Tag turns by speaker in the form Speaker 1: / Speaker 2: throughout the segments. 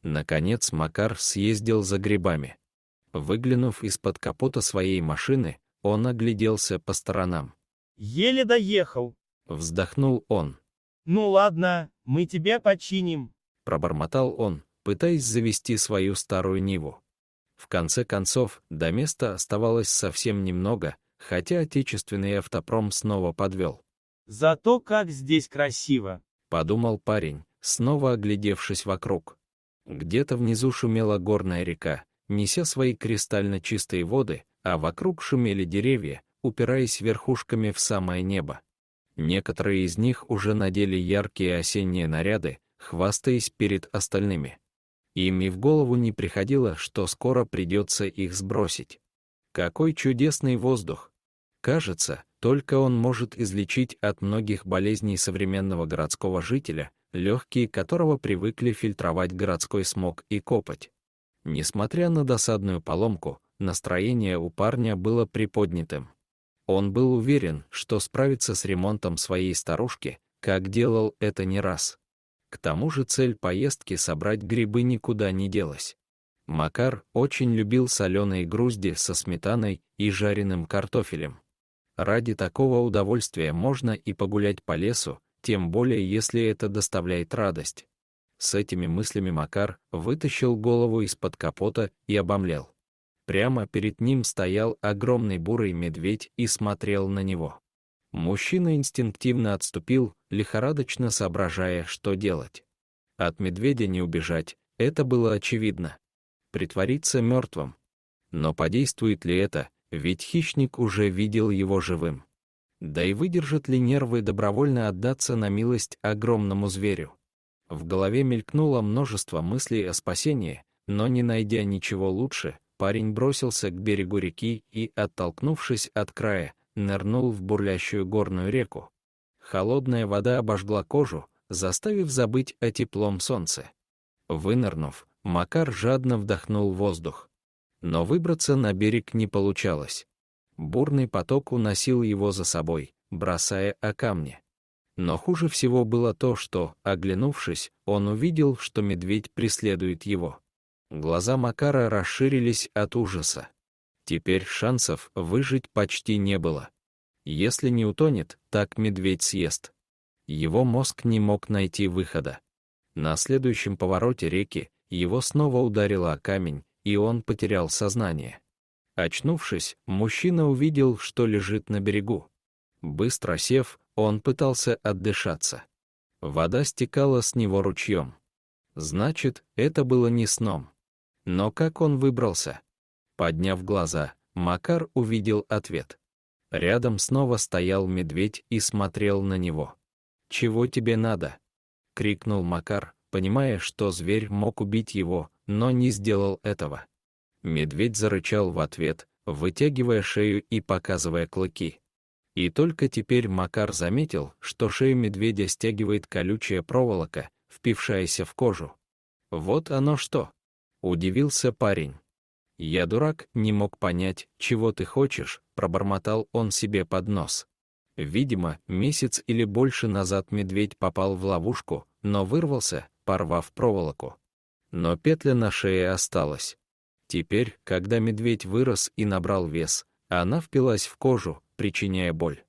Speaker 1: Наконец Макар съездил за грибами. Выглянув из-под капота своей машины, он огляделся по сторонам.
Speaker 2: Еле доехал.
Speaker 1: Вздохнул он.
Speaker 2: Ну ладно, мы тебя починим.
Speaker 1: Пробормотал он, пытаясь завести свою старую Ниву. В конце концов, до места оставалось совсем немного, хотя отечественный автопром снова подвел.
Speaker 2: Зато как здесь красиво.
Speaker 1: Подумал парень, снова оглядевшись вокруг. Где-то внизу шумела горная река, неся свои кристально чистые воды, а вокруг шумели деревья, упираясь верхушками в самое небо. Некоторые из них уже надели яркие осенние наряды, хвастаясь перед остальными. Им и в голову не приходило, что скоро придется их сбросить. Какой чудесный воздух! Кажется, только он может излечить от многих болезней современного городского жителя, легкие которого привыкли фильтровать городской смог и копоть. Несмотря на досадную поломку, настроение у парня было приподнятым. Он был уверен, что справится с ремонтом своей старушки, как делал это не раз. К тому же цель поездки собрать грибы никуда не делась. Макар очень любил соленые грузди со сметаной и жареным картофелем. Ради такого удовольствия можно и погулять по лесу, тем более если это доставляет радость. С этими мыслями Макар вытащил голову из-под капота и обомлел. Прямо перед ним стоял огромный бурый медведь и смотрел на него. Мужчина инстинктивно отступил, лихорадочно соображая, что делать. От медведя не убежать, это было очевидно. Притвориться мертвым. Но подействует ли это, ведь хищник уже видел его живым. Да и выдержат ли нервы добровольно отдаться на милость огромному зверю? В голове мелькнуло множество мыслей о спасении, но не найдя ничего лучше, парень бросился к берегу реки и, оттолкнувшись от края, нырнул в бурлящую горную реку. Холодная вода обожгла кожу, заставив забыть о теплом солнце. Вынырнув, Макар жадно вдохнул воздух. Но выбраться на берег не получалось. Бурный поток уносил его за собой, бросая о камни. Но хуже всего было то, что, оглянувшись, он увидел, что медведь преследует его. Глаза Макара расширились от ужаса. Теперь шансов выжить почти не было. Если не утонет, так медведь съест. Его мозг не мог найти выхода. На следующем повороте реки его снова ударило о камень, и он потерял сознание. Очнувшись, мужчина увидел, что лежит на берегу. Быстро сев, он пытался отдышаться. Вода стекала с него ручьем. Значит, это было не сном. Но как он выбрался? Подняв глаза, Макар увидел ответ. Рядом снова стоял медведь и смотрел на него. «Чего тебе надо?» — крикнул Макар, понимая, что зверь мог убить его, но не сделал этого. Медведь зарычал в ответ, вытягивая шею и показывая клыки. И только теперь Макар заметил, что шею медведя стягивает колючая проволока, впившаяся в кожу. «Вот оно что!» — удивился парень. «Я дурак, не мог понять, чего ты хочешь», — пробормотал он себе под нос. Видимо, месяц или больше назад медведь попал в ловушку, но вырвался, порвав проволоку. Но петля на шее осталась. Теперь, когда медведь вырос и набрал вес, она впилась в кожу, причиняя боль.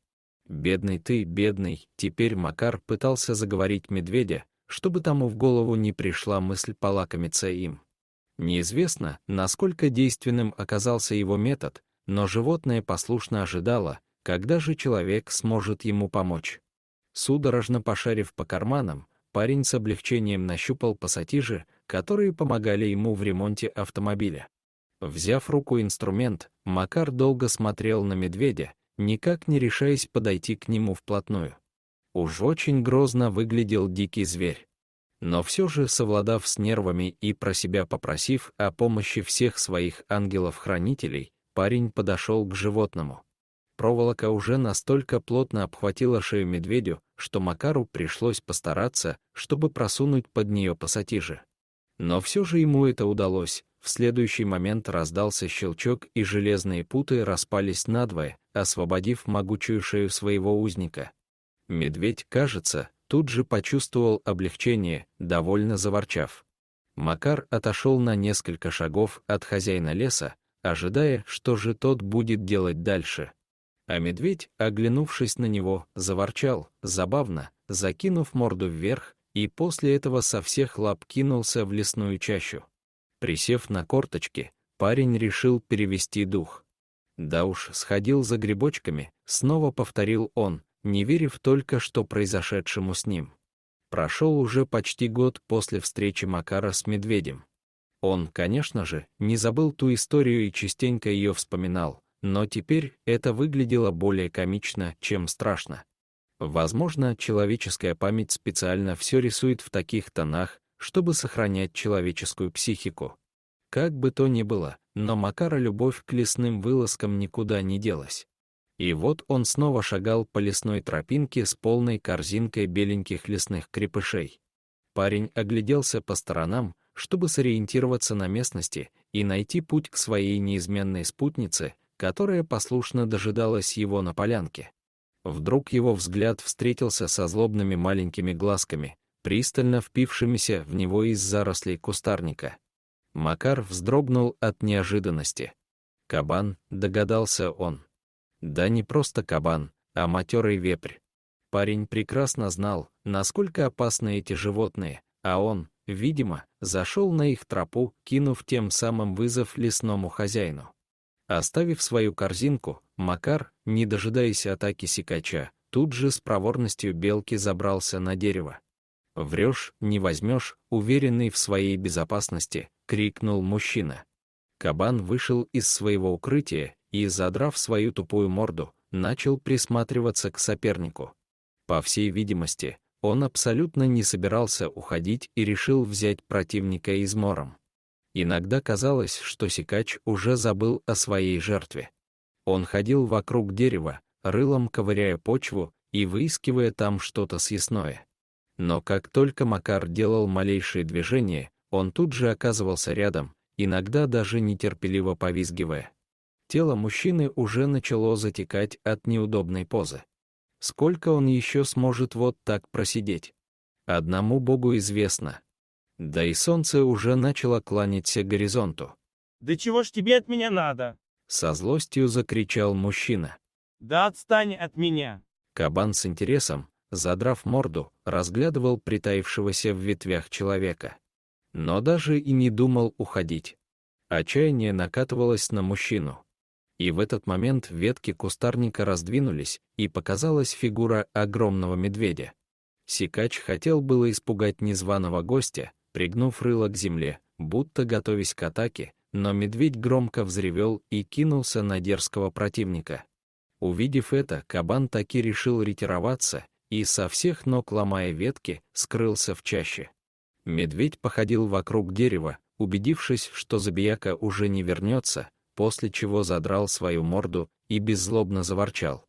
Speaker 1: «Бедный ты, бедный», теперь Макар пытался заговорить медведя, чтобы тому в голову не пришла мысль полакомиться им. Неизвестно, насколько действенным оказался его метод, но животное послушно ожидало, когда же человек сможет ему помочь. Судорожно пошарив по карманам, парень с облегчением нащупал пассатижи, которые помогали ему в ремонте автомобиля. Взяв в руку инструмент, Макар долго смотрел на медведя, никак не решаясь подойти к нему вплотную. Уж очень грозно выглядел дикий зверь. Но все же, совладав с нервами и про себя попросив о помощи всех своих ангелов-хранителей, парень подошел к животному. Проволока уже настолько плотно обхватила шею медведю, что Макару пришлось постараться, чтобы просунуть под нее пассатижи. Но все же ему это удалось. В следующий момент раздался щелчок, и железные путы распались надвое, освободив могучую шею своего узника. Медведь, кажется, тут же почувствовал облегчение, довольно заворчав. Макар отошел на несколько шагов от хозяина леса, ожидая, что же тот будет делать дальше. А медведь, оглянувшись на него, заворчал, забавно, закинув морду вверх, и после этого со всех лап кинулся в лесную чащу. Присев на корточки, парень решил перевести дух. Да уж, сходил за грибочками, снова повторил он, не верив только что произошедшему с ним. Прошел уже почти год после встречи Макара с медведем. Он, конечно же, не забыл ту историю и частенько ее вспоминал, но теперь это выглядело более комично, чем страшно. Возможно, человеческая память специально все рисует в таких тонах, чтобы сохранять человеческую психику. Как бы то ни было, но Макара любовь к лесным вылазкам никуда не делась. И вот он снова шагал по лесной тропинке с полной корзинкой беленьких лесных крепышей. Парень огляделся по сторонам, чтобы сориентироваться на местности и найти путь к своей неизменной спутнице, которая послушно дожидалась его на полянке. Вдруг его взгляд встретился со злобными маленькими глазками, пристально впившимися в него из зарослей кустарника. Макар вздрогнул от неожиданности. «Кабан», — догадался он. Да не просто кабан, а матерый вепрь. Парень прекрасно знал, насколько опасны эти животные, а он, видимо, зашел на их тропу, кинув тем самым вызов лесному хозяину. Оставив свою корзинку, Макар, не дожидаясь атаки сикача, тут же с проворностью белки забрался на дерево. «Врешь, не возьмешь», уверенный в своей безопасности, крикнул мужчина. Кабан вышел из своего укрытия и, задрав свою тупую морду, начал присматриваться к сопернику. По всей видимости, он абсолютно не собирался уходить и решил взять противника измором. Иногда казалось, что сикач уже забыл о своей жертве. Он ходил вокруг дерева, рылом ковыряя почву и выискивая там что-то съестное. Но как только Макар делал малейшие движения, он тут же оказывался рядом, иногда даже нетерпеливо повизгивая. Тело мужчины уже начало затекать от неудобной позы. Сколько он еще сможет вот так просидеть? Одному Богу известно. Да и солнце уже начало кланяться к горизонту.
Speaker 2: Да чего ж тебе от меня надо?
Speaker 1: Со злостью закричал мужчина.
Speaker 2: Да отстань от меня.
Speaker 1: Кабан с интересом, задрав морду, разглядывал притаившегося в ветвях человека. Но даже и не думал уходить. Отчаяние накатывалось на мужчину. И в этот момент ветки кустарника раздвинулись, и показалась фигура огромного медведя. Сикач хотел было испугать незваного гостя, пригнув рыло к земле, будто готовясь к атаке, но медведь громко взревел и кинулся на дерзкого противника. Увидев это, кабан таки решил ретироваться и, со всех ног ломая ветки, скрылся в чаще. Медведь походил вокруг дерева, убедившись, что забияка уже не вернется, после чего задрал свою морду и беззлобно заворчал.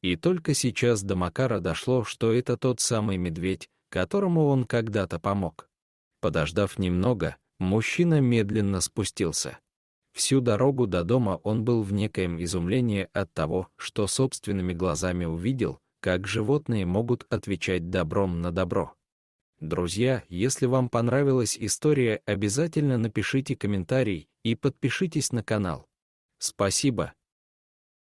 Speaker 1: И только сейчас до Макара дошло, что это тот самый медведь, которому он когда-то помог. Подождав немного, мужчина медленно спустился. Всю дорогу до дома он был в некоем изумлении от того, что собственными глазами увидел, как животные могут отвечать добром на добро. Друзья, если вам понравилась история, обязательно напишите комментарий и подпишитесь на канал. Спасибо.